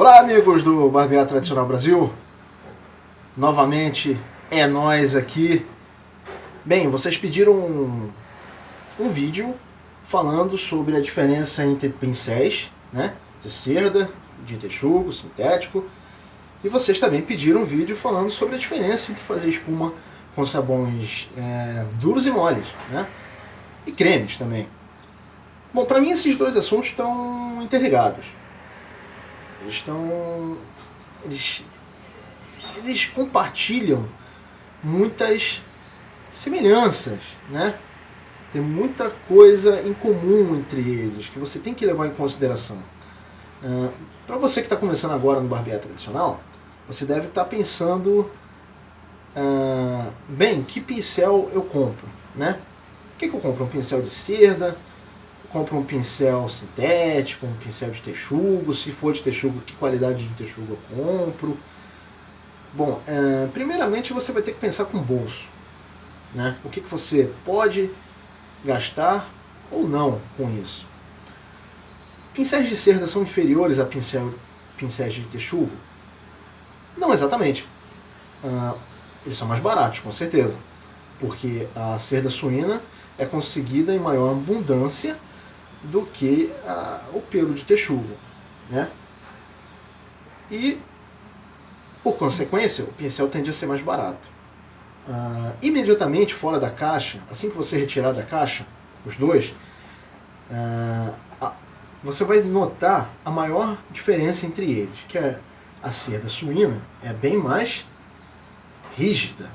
Olá, amigos do Barbear Tradicional Brasil. Novamente é nós aqui. Bem, vocês pediram um vídeo falando sobre a diferença entre pincéis, né, de cerda, de texugo, sintético. E vocês também pediram um vídeo falando sobre a diferença entre fazer espuma com sabões duros e moles, né, e cremes também. Bom, para mim esses dois assuntos estão interligados. Eles compartilham muitas semelhanças, né? Tem muita coisa em comum entre eles que você tem que levar em consideração. Para você que está começando agora no barbear tradicional, você deve estar pensando, bem, que pincel eu compro, né? O que eu compro? Um pincel de cerda? Compro um pincel sintético, um pincel de texugo? Se for de texugo, que qualidade de texugo eu compro? Bom, primeiramente você vai ter que pensar com o bolso, né? O que você pode gastar ou não com isso. Pincéis de cerda são inferiores a pincéis de texugo? Não exatamente. Eles são mais baratos, com certeza, porque a cerda suína é conseguida em maior abundância do que o pelo de texugo, né? E, por consequência, o pincel tende a ser mais barato. Imediatamente fora da caixa, assim que você retirar da caixa os dois, você vai notar a maior diferença entre eles, que é a cerda suína é bem mais rígida,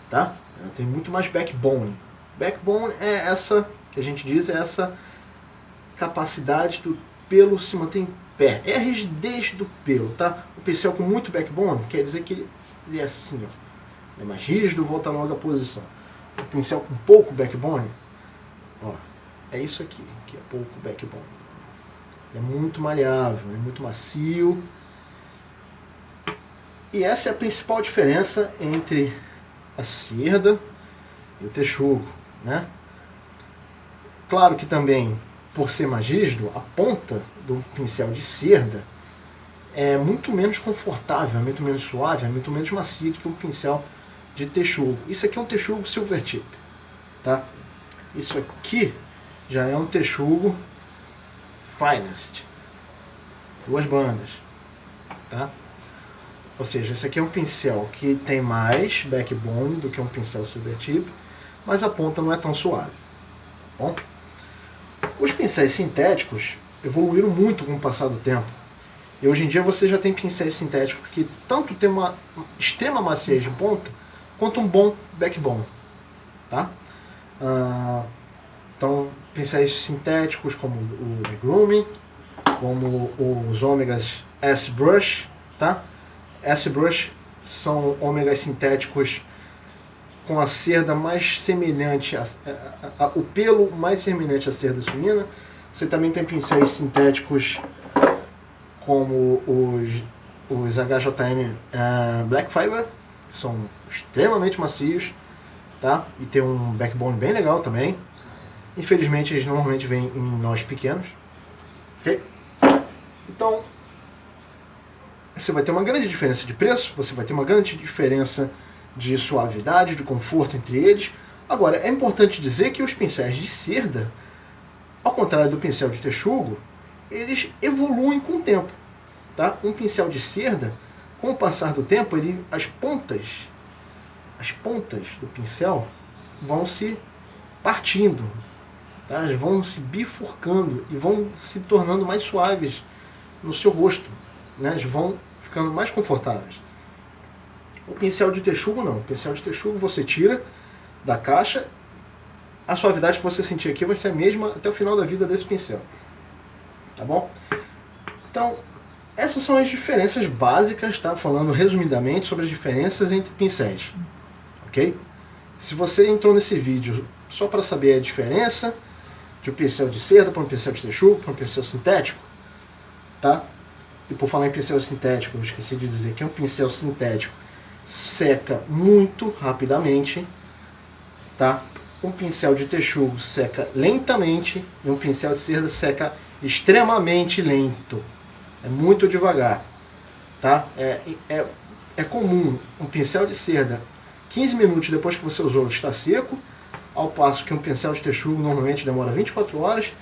tá? Ela tem muito mais backbone. Backbone é essa, que a gente diz, é essa capacidade do pelo se manter em pé. É a rigidez do pelo, tá? O pincel com muito backbone quer dizer que ele é assim, ó. É mais rígido, volta logo à posição. O pincel com pouco backbone, ó, é isso aqui, que é pouco backbone. É muito maleável, é muito macio. E essa é a principal diferença entre a cerda e o texugo, né? Claro que também, por ser mais rígido, a ponta do pincel de cerda é muito menos confortável, é muito menos suave, é muito menos macio do que um pincel de texugo. Isso aqui é um texugo Silvertip, tá? Isso aqui já é um texugo Finest, duas bandas, tá? Ou seja, esse aqui é um pincel que tem mais backbone do que um pincel Silvertip, mas a ponta não é tão suave, tá bom? Os pincéis sintéticos evoluíram muito com o passar do tempo. E hoje em dia você já tem pincéis sintéticos que tanto tem uma extrema maciez de ponta, quanto um bom backbone, tá? Então, pincéis sintéticos como o Grooming, como os ômegas S-Brush, tá? S-Brush são ômegas sintéticos com a cerda mais semelhante, o pelo mais semelhante à cerda suína. Você também tem pincéis sintéticos como os HJM Black Fiber, que são extremamente macios, tá? E tem um backbone bem legal também. Infelizmente eles normalmente vêm em nós pequenos, ok? Então você vai ter uma grande diferença de preço, você vai ter uma grande diferença de suavidade, de conforto entre eles. Agora, é importante dizer que os pincéis de cerda, ao contrário do pincel de texugo, eles evoluem com o tempo, tá? Um pincel de cerda, com o passar do tempo, as pontas do pincel vão se partindo, tá? Elas vão se bifurcando e vão se tornando mais suaves no seu rosto, né? Elas vão ficando mais confortáveis. O pincel de texugo não. O pincel de texugo você tira da caixa, a suavidade que você sentir aqui vai ser a mesma até o final da vida desse pincel, tá bom? Então, essas são as diferenças básicas, tá? Falando resumidamente sobre as diferenças entre pincéis, ok? Se você entrou nesse vídeo só para saber a diferença de um pincel de cerda para um pincel de texugo, para um pincel sintético, tá? E por falar em pincel sintético, eu esqueci de dizer que um pincel sintético seca muito rapidamente, tá? Um pincel de texugo seca lentamente e um pincel de cerda seca extremamente lento. É muito devagar. tá? É comum um pincel de cerda 15 minutos depois que você usou estar seco, ao passo que um pincel de texugo normalmente demora 24 horas,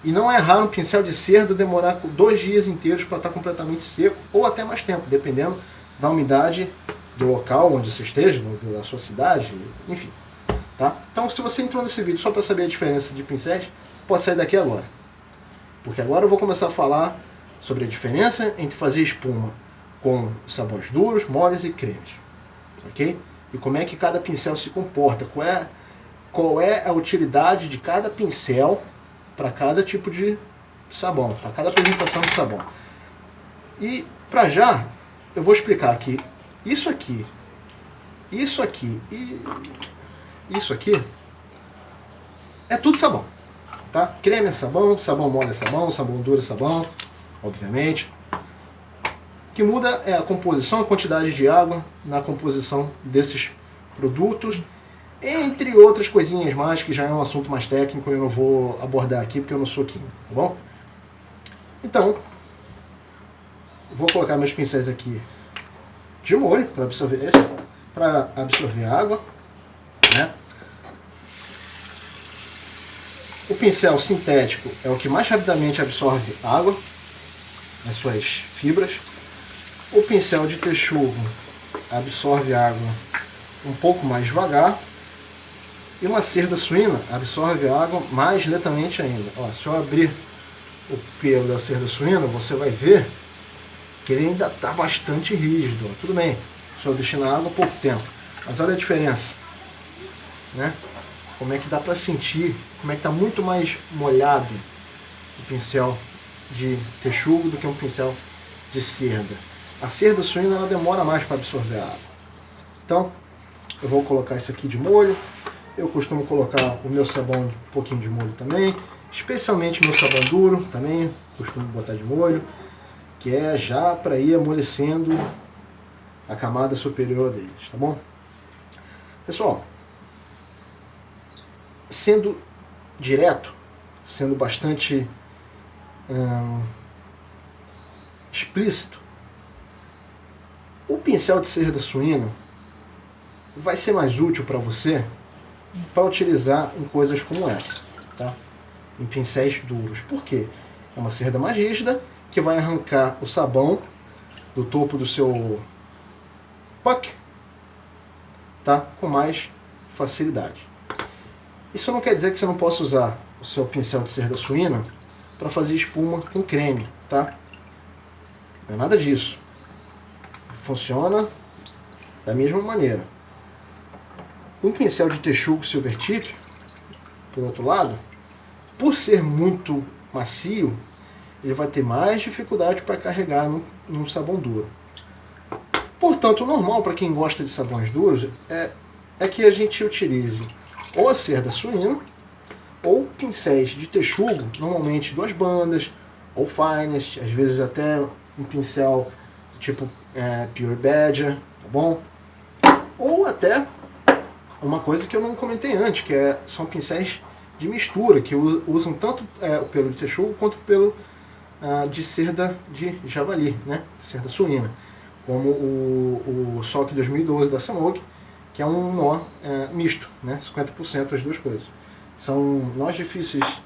e não é raro um pincel de cerda demorar 2 dias inteiros para estar completamente seco, ou até mais tempo, dependendo da umidade do local onde você esteja, da sua cidade, enfim. Tá? Então, se você entrou nesse vídeo só para saber a diferença de pincéis, pode sair daqui agora. Porque agora eu vou começar a falar sobre a diferença entre fazer espuma com sabões duros, moles e cremes. Ok? E como é que cada pincel se comporta, qual é a utilidade de cada pincel para cada tipo de sabão, para cada apresentação de sabão. E para já, eu vou explicar que isso aqui e isso aqui é tudo sabão. Tá? Creme é sabão, sabão mole é sabão, sabão duro é sabão, obviamente. O que muda é a composição, a quantidade de água na composição desses produtos, entre outras coisinhas mais, que já é um assunto mais técnico e eu não vou abordar aqui porque eu não sou químico, tá bom? Então, vou colocar meus pincéis aqui de molho para absorver água, né? O pincel sintético é o que mais rapidamente absorve água nas suas fibras. O pincel de texugo absorve água um pouco mais devagar. E uma cerda suína absorve água mais lentamente ainda. Ó, se eu abrir o pelo da cerda suína, você vai ver que ele ainda está bastante rígido. Ó. Tudo bem, só deixei na água há pouco tempo. Mas olha a diferença, né? Como é que dá para sentir, como é que está muito mais molhado o pincel de texugo do que um pincel de cerda. A cerda suína ela demora mais para absorver a água. Então, eu vou colocar isso aqui de molho. Eu costumo colocar o meu sabão um pouquinho de molho também, especialmente meu sabão duro também, costumo botar de molho, que é já para ir amolecendo a camada superior deles, tá bom? Pessoal, sendo direto, sendo bastante explícito, o pincel de cerda suína vai ser mais útil para você para utilizar em coisas como essa, tá? Em pincéis duros. Por quê? É uma cerda mais rígida que vai arrancar o sabão do topo do seu puck, tá? Com mais facilidade. Isso não quer dizer que você não possa usar o seu pincel de cerda suína para fazer espuma com creme, tá? Não é nada disso. Funciona da mesma maneira. Um pincel de texugo Silvertip, por outro lado, por ser muito macio, ele vai ter mais dificuldade para carregar num sabão duro. Portanto, o normal para quem gosta de sabões duros é que a gente utilize ou a cerda suína ou pincéis de texugo, normalmente 2 bandas, ou finest, às vezes até um pincel tipo Pure Badger, tá bom? Ou até uma coisa que eu não comentei antes, que são pincéis de mistura, que usam tanto o pelo de texugo quanto o pelo de cerda de javali, né? Cerda suína, como o SOC 2012 da Sanook, que é um nó misto, né? 50% as duas coisas. São nós difíceis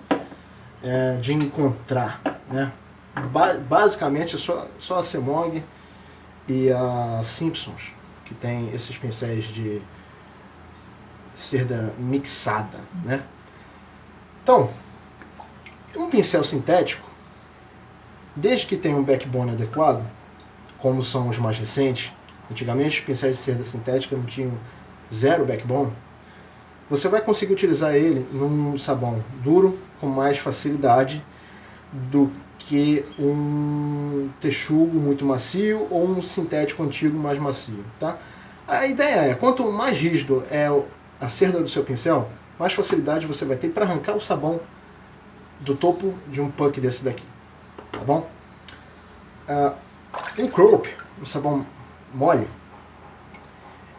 de encontrar, né? Basicamente só a Semog e a Simpsons que tem esses pincéis de cerda mixada, né? Então, um pincel sintético, desde que tenha um backbone adequado, como são os mais recentes, antigamente os pincéis de cerda sintética não tinham 0 backbone, você vai conseguir utilizar ele num sabão duro com mais facilidade do que um texugo muito macio ou um sintético antigo mais macio, tá? A ideia é, quanto mais rígido é a cerda do seu pincel, mais facilidade você vai ter para arrancar o sabão do topo de um puck desse daqui, tá bom? Um Croap, um sabão mole,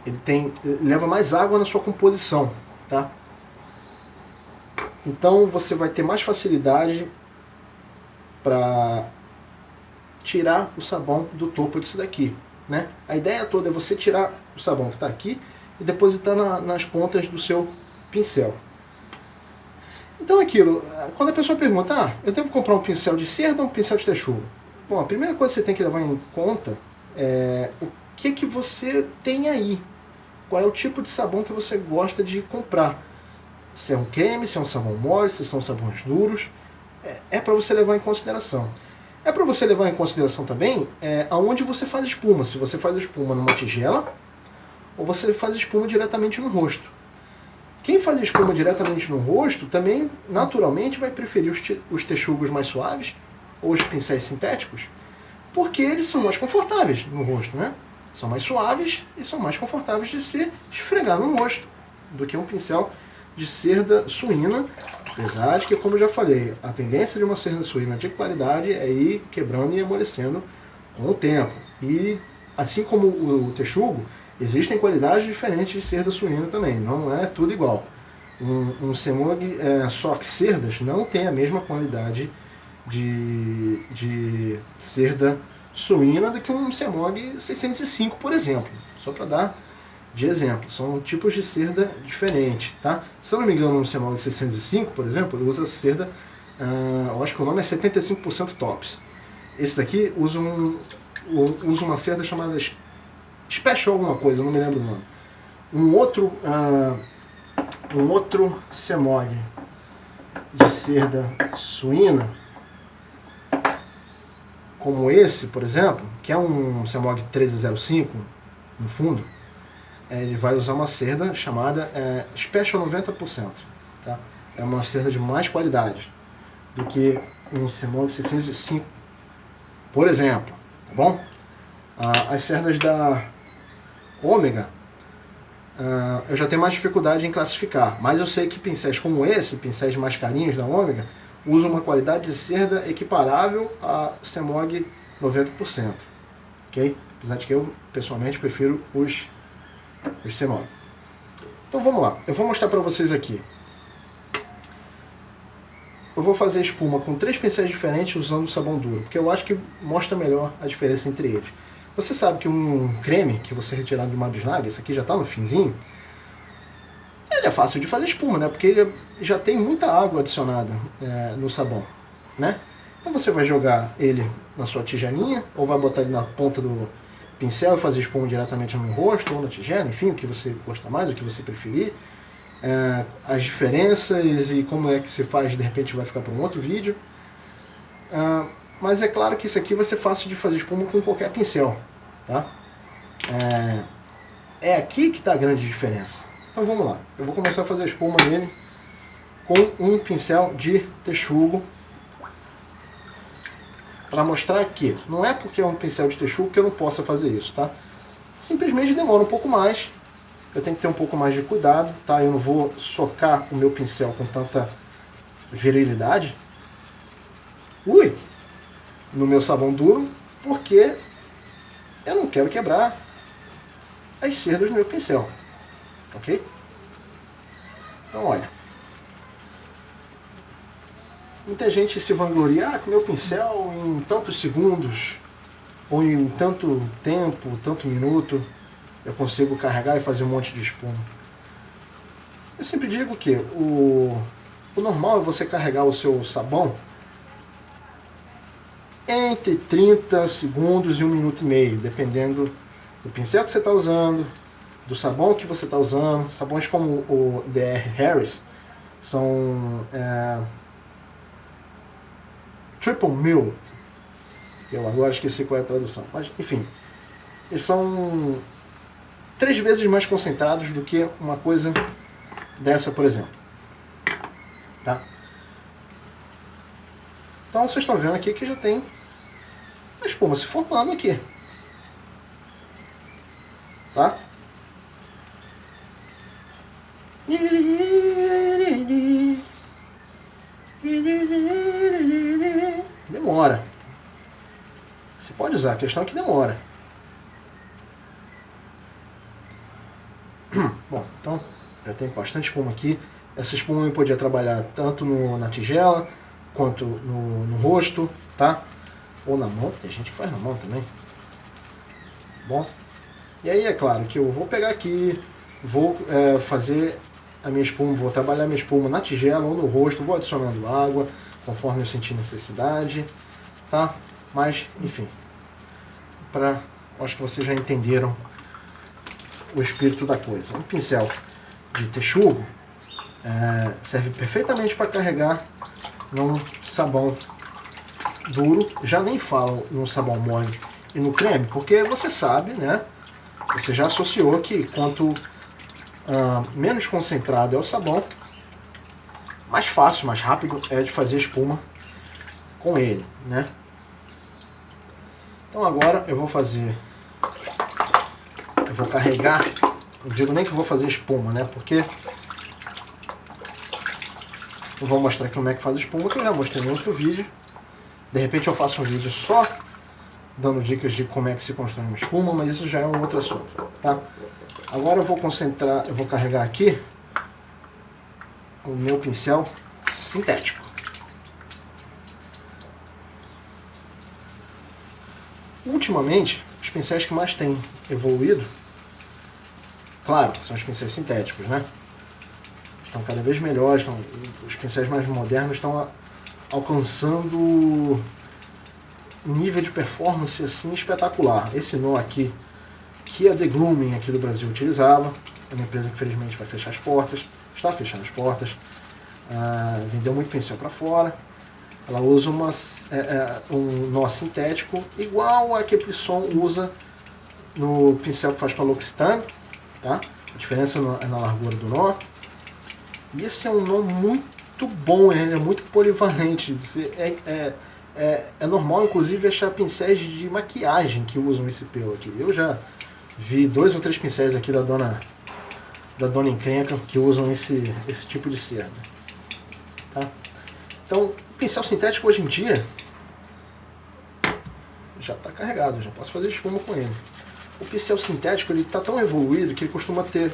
ele leva mais água na sua composição, tá? Então você vai ter mais facilidade para tirar o sabão do topo disso daqui, né? A ideia toda é você tirar o sabão que está aqui e depositar nas pontas do seu pincel. Então aquilo, quando a pessoa pergunta, eu devo comprar um pincel de cerda ou um pincel de texugo? Bom, a primeira coisa que você tem que levar em conta é o que você tem aí. Qual é o tipo de sabão que você gosta de comprar. Se é um creme, se é um sabão mole, se são sabões duros. É para você levar em consideração. É para você levar em consideração também aonde você faz espuma. Se você faz espuma numa tigela ou você faz espuma diretamente no rosto. Quem faz espuma diretamente no rosto também, naturalmente, vai preferir os texugos mais suaves ou os pincéis sintéticos, porque eles são mais confortáveis no rosto, né? São mais suaves e são mais confortáveis de se esfregar no rosto do que um pincel de cerda suína, apesar de que, como eu já falei, a tendência de uma cerda suína de qualidade é ir quebrando e amolecendo com o tempo. E, assim como o texugo, existem qualidades diferentes de cerda suína também, não é tudo igual. Um Semog Sock Cerdas não tem a mesma qualidade de cerda suína do que um Semog 605, por exemplo. Só para dar de exemplo, são tipos de cerda diferentes, tá? Se eu não me engano, um Semog 605, por exemplo, ele usa cerda, eu acho que o nome é 75% tops. Esse daqui usa uma cerda chamada Special alguma coisa, eu não me lembro o nome. Um outro Semog de cerda suína, como esse, por exemplo, que é um Semog 1305, no fundo, ele vai usar uma cerda chamada Special 90%. Tá? É uma cerda de mais qualidade do que um Semog 605, por exemplo. Tá bom? As cerdas da Ômega, eu já tenho mais dificuldade em classificar, mas eu sei que pincéis como esse, pincéis mais carinhos da Ômega, usam uma qualidade de cerda equiparável a Semog 90%. Okay? Apesar de que eu, pessoalmente, prefiro os Semog. Então vamos lá, eu vou mostrar para vocês aqui. Eu vou fazer espuma com 3 pincéis diferentes usando sabão duro, porque eu acho que mostra melhor a diferença entre eles. Você sabe que um creme que você retirar de uma bisnaga, esse aqui já está no finzinho, ele é fácil de fazer espuma, né? Porque ele já tem muita água adicionada no sabão, né? Então você vai jogar ele na sua tigelinha, ou vai botar ele na ponta do pincel e fazer espuma diretamente no rosto ou na tigela, enfim, o que você gosta mais, o que você preferir. As diferenças e como é que se faz, de repente vai ficar para um outro vídeo. Mas é claro que isso aqui vai ser fácil de fazer espuma com qualquer pincel, tá? É aqui que está a grande diferença. Então vamos lá, eu vou começar a fazer espuma nele com um pincel de texugo, para mostrar que não é porque é um pincel de texugo que eu não possa fazer isso, tá? Simplesmente demora um pouco mais, eu tenho que ter um pouco mais de cuidado, tá? Eu não vou socar o meu pincel com tanta virilidade no meu sabão duro, porque eu não quero quebrar as cerdas do meu pincel, ok? Então olha, muita gente se vangloria, com o meu pincel em tantos segundos, ou em tanto tempo, tanto minuto, eu consigo carregar e fazer um monte de espuma. Eu sempre digo que o normal é você carregar o seu sabão entre 30 segundos e 1 minuto e meio, dependendo do pincel que você está usando, do sabão que você está usando. Sabões como o DR Harris são Triple Mill, eu agora esqueci qual é a tradução, mas enfim, eles são 3 vezes mais concentrados do que uma coisa dessa, por exemplo. Tá? Então vocês estão vendo aqui que já tem a espuma se formando aqui. Tá? Demora. Você pode usar, a questão é que demora. Bom, então já tem bastante espuma aqui. Essa espuma eu podia trabalhar tanto na tigela quanto no rosto, tá? ou na mão, tem gente que faz na mão também. Bom, e aí é claro que eu vou pegar aqui, vou fazer a minha espuma, vou trabalhar a minha espuma na tigela ou no rosto, vou adicionando água conforme eu sentir necessidade, tá? Mas, enfim, acho que vocês já entenderam o espírito da coisa. Um pincel de texugo serve perfeitamente para carregar num sabão duro, já nem falo no sabão mole e no creme, porque você sabe, né? Você já associou que quanto menos concentrado é o sabão, mais fácil, mais rápido é de fazer espuma com ele, né? Então agora eu vou carregar, não digo nem que eu vou fazer espuma, né? Porque eu vou mostrar aqui como é que faz espuma, que eu já mostrei em outro vídeo. De repente eu faço um vídeo só dando dicas de como é que se constrói uma espuma, mas isso já é um outro assunto, tá? Agora eu vou carregar aqui o meu pincel sintético. Ultimamente, os pincéis que mais têm evoluído, claro, são os pincéis sintéticos, né? Estão cada vez melhores, os pincéis mais modernos estão alcançando um nível de performance assim espetacular. Esse nó aqui, que a The Grooming aqui do Brasil utilizava, é uma empresa que infelizmente vai fechar as portas, está fechando as portas, vendeu muito pincel para fora. Ela usa um nó sintético igual a que a Plisson usa no pincel que faz para L'Occitane, tá? A diferença é na largura do nó. E esse é um nó muito bom, ele é muito polivalente. É normal, inclusive, achar pincéis de maquiagem que usam esse pelo aqui. Eu já vi 2 ou 3 pincéis aqui da dona Encrenca que usam esse tipo de cera. Tá? Então, o pincel sintético hoje em dia já está carregado, já posso fazer espuma com ele. O pincel sintético está tão evoluído que ele costuma ter...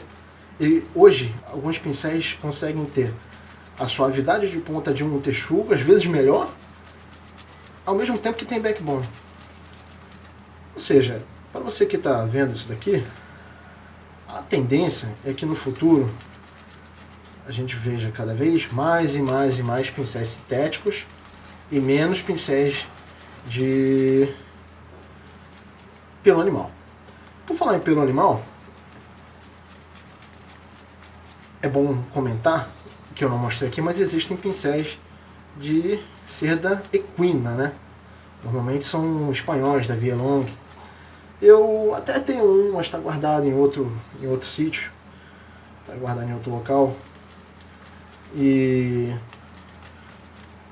hoje, alguns pincéis conseguem ter a suavidade de ponta de um texugo, às vezes melhor, ao mesmo tempo que tem backbone. Ou seja, para você que está vendo isso daqui, a tendência é que no futuro a gente veja cada vez mais e mais e mais pincéis sintéticos e menos pincéis de pelo animal. Por falar em pelo animal, é bom comentar, que eu não mostrei aqui, mas existem pincéis de cerda equina, né? Normalmente são espanhóis, da Via Long. Eu até tenho um, mas está guardado em outro sítio. Está guardado em outro local. E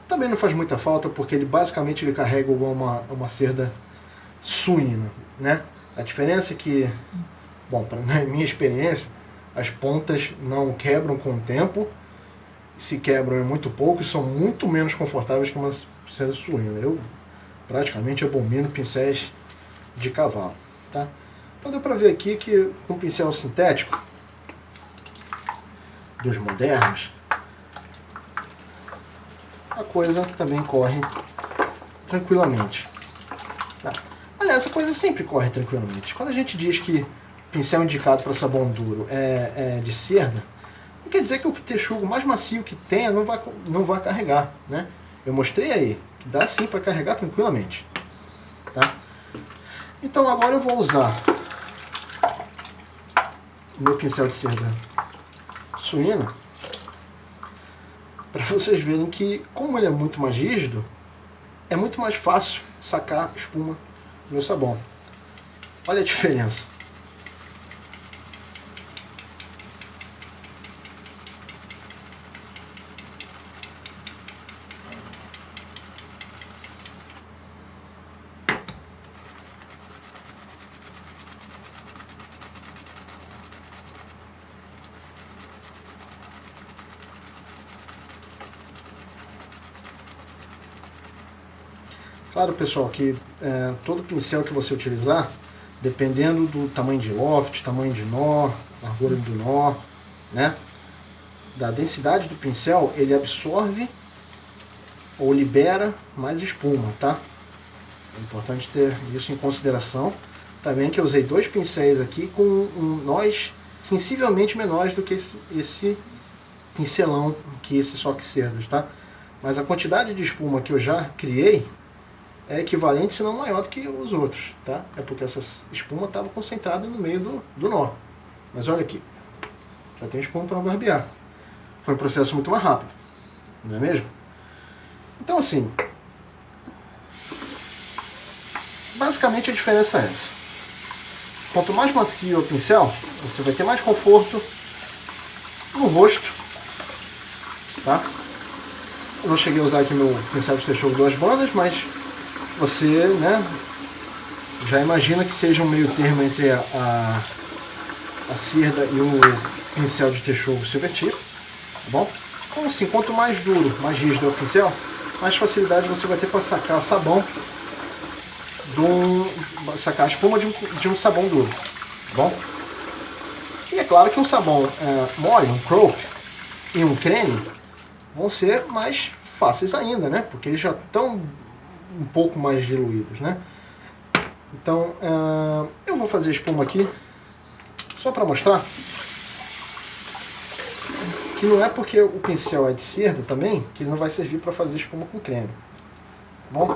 também não faz muita falta, porque ele basicamente carrega uma cerda suína, né? A diferença é que, bom, na minha experiência, as pontas não quebram com o tempo. Se quebram é muito pouco e são muito menos confortáveis que uma cerda suína. Eu praticamente abomino pincéis de cavalo, tá? Então deu para ver aqui que com um pincel sintético dos modernos, a coisa também corre tranquilamente. Tá? Aliás, a coisa sempre corre tranquilamente. Quando a gente diz que pincel indicado para sabão duro é de cerda, não quer dizer que o texugo mais macio que tenha não vai carregar, né? Eu mostrei aí que dá sim para carregar tranquilamente, tá? Então agora eu vou usar o meu pincel de cerda suína para vocês verem que, como ele é muito mais rígido, é muito mais fácil sacar espuma do meu sabão. Olha a diferença. Claro, pessoal, que todo pincel que você utilizar, dependendo do tamanho de loft, tamanho de nó, largura do nó, né, da densidade do pincel, ele absorve ou libera mais espuma, tá? É importante ter isso em consideração. Também que eu usei 2 pincéis aqui com nós sensivelmente menores do que esse pincelão aqui, esse Soxcerdas, tá? Mas a quantidade de espuma que eu já criei é equivalente, se não maior do que os outros, tá? É porque essa espuma estava concentrada no meio do nó. Mas olha aqui, já tem espuma para barbear. Foi um processo muito mais rápido, não é mesmo? Então assim, basicamente a diferença é essa. Quanto mais macio o pincel, você vai ter mais conforto no rosto, tá? Eu não cheguei a usar aqui meu pincel de texugo 2 bandas, mas você, né, já imagina que seja um meio termo entre a cerda e o pincel de texugo Silvertip, tá bom? Então assim, quanto mais duro, mais rígido é o pincel, mais facilidade você vai ter para sacar sabão, sacar a espuma de um sabão duro, tá bom? E é claro que um sabão mole, um crope e um creme vão ser mais fáceis ainda, né? Porque eles já estão um pouco mais diluídos, né? Então, eu vou fazer a espuma aqui só para mostrar que não é porque o pincel é de cerda também que ele não vai servir para fazer espuma com creme, tá bom?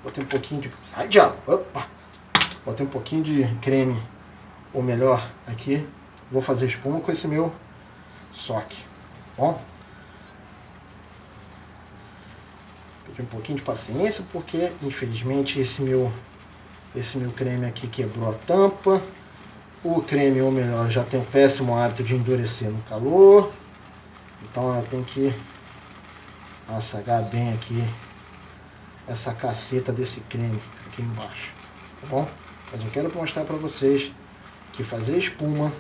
Botei um pouquinho de... Sai, diabo! Opa! Botei um pouquinho de creme, ou melhor, aqui. Vou fazer espuma com esse meu Sock, bom? Pedi um pouquinho de paciência porque infelizmente esse meu creme aqui quebrou a tampa. O creme, ou melhor, já tem o péssimo hábito de endurecer no calor. Então eu tenho que assagar bem aqui essa caceta desse creme aqui embaixo, tá bom? Mas eu quero mostrar para vocês que fazer espuma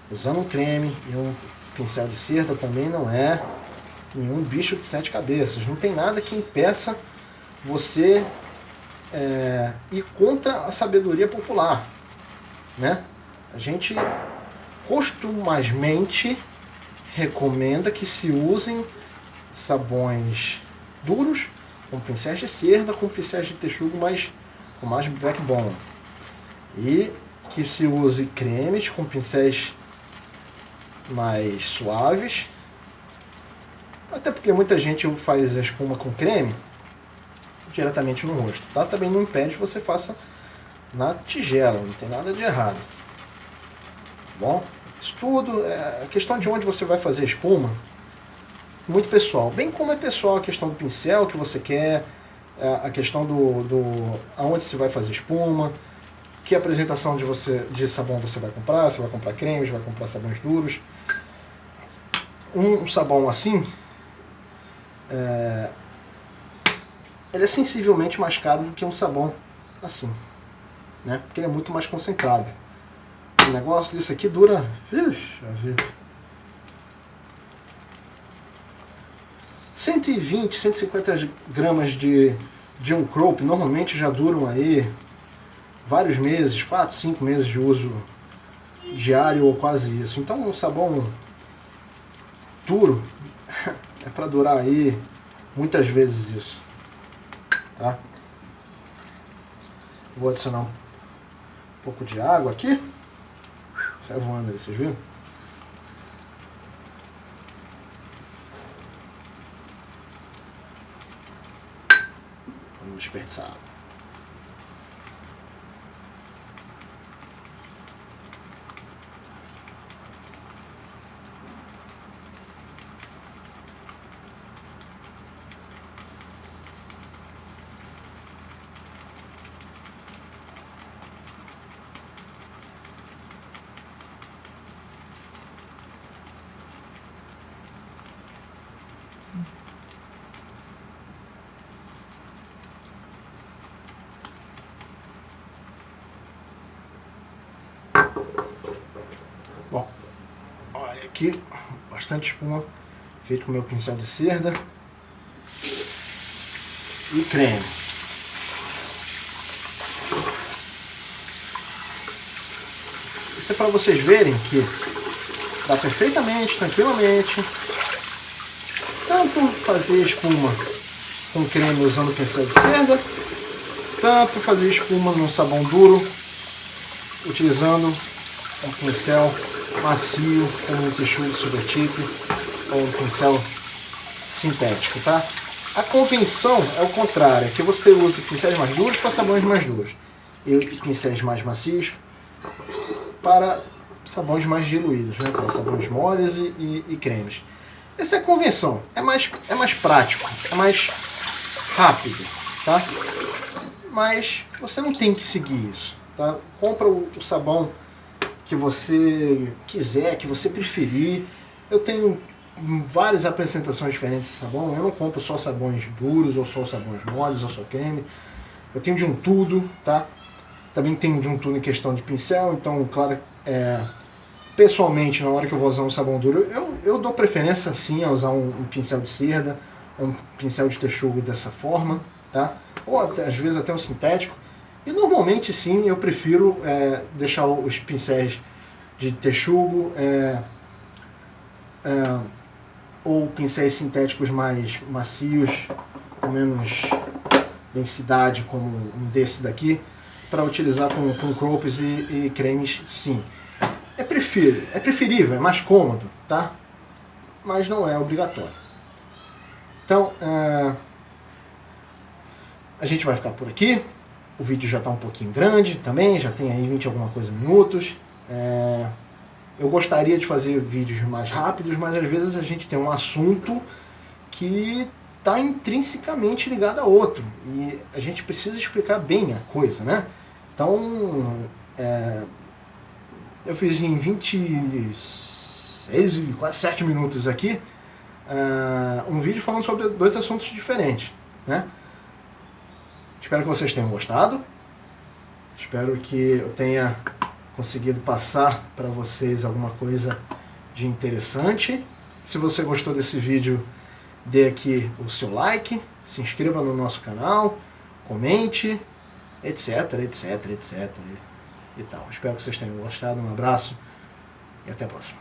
usando um creme e um pincel de cerda também não é nenhum bicho de 7 cabeças. Não tem nada que impeça você ir contra a sabedoria popular, né? A gente costumazmente recomenda que se usem sabões duros com pincéis de cerda, com pincéis de texugo com mais backbone, e que se use cremes com pincéis mais suaves, até porque muita gente faz a espuma com creme diretamente no rosto, tá? Também não impede que você faça na tigela, não tem nada de errado, bom? Isso tudo é a questão de onde você vai fazer a espuma, muito pessoal, bem como é pessoal a questão do pincel que você quer, a questão aonde você vai fazer espuma, que apresentação de sabão você vai comprar, você vai comprar cremes, vai comprar sabões duros. Um sabão assim, ele é sensivelmente mais caro do que um sabão assim, né? Porque ele é muito mais concentrado. O negócio desse aqui dura... Ixi, a vida. 120, 150 gramas de um crope normalmente já duram aí vários meses, 4, 5 meses de uso diário ou quase isso. Então um sabão duro é para durar aí muitas vezes isso, tá? Vou adicionar um pouco de água aqui. Sai voando ali, vocês viram? Vamos desperdiçar água. Bom, olha aqui, bastante espuma, feito com meu pincel de cerda e creme. Isso é para vocês verem que dá perfeitamente, tranquilamente, tanto fazer espuma com creme usando pincel de cerda, tanto fazer espuma num sabão duro, utilizando um pincel macio, como um texugo Supertip, ou um pincel sintético, tá? A convenção é o contrário, é que você use pincéis mais duros para sabões mais duros e pincéis mais macios para sabões mais diluídos, né? Para sabões moles e cremes. Essa é a convenção, é mais prático, é mais rápido, tá? Mas você não tem que seguir isso, tá? Compra o sabão que você quiser, que você preferir. Eu tenho várias apresentações diferentes de sabão, eu não compro só sabões duros, ou só sabões moles, ou só creme. Eu tenho de um tudo, tá? Também tenho de um tudo em questão de pincel, então, claro, pessoalmente, na hora que eu vou usar um sabão duro, eu dou preferência sim a usar um pincel de cerda, um pincel de texugo dessa forma, tá? Ou até, às vezes até um sintético. E normalmente sim, eu prefiro deixar os pincéis de texugo ou pincéis sintéticos mais macios, com menos densidade, como um desse daqui, para utilizar com croppers e cremes, sim. É preferível, é mais cômodo, tá? Mas não é obrigatório. Então, a gente vai ficar por aqui. O vídeo já está um pouquinho grande também, já tem aí 20 e alguma coisa minutos. Eu gostaria de fazer vídeos mais rápidos, mas às vezes a gente tem um assunto que está intrinsecamente ligado a outro. E a gente precisa explicar bem a coisa, né? Então, eu fiz em 26 e quase 7 minutos aqui um vídeo falando sobre 2 assuntos diferentes, né? Espero que vocês tenham gostado. Espero que eu tenha conseguido passar para vocês alguma coisa de interessante. Se você gostou desse vídeo, dê aqui o seu like, se inscreva no nosso canal, comente, etc, etc, etc e tal. Espero que vocês tenham gostado. Um abraço e até a próxima.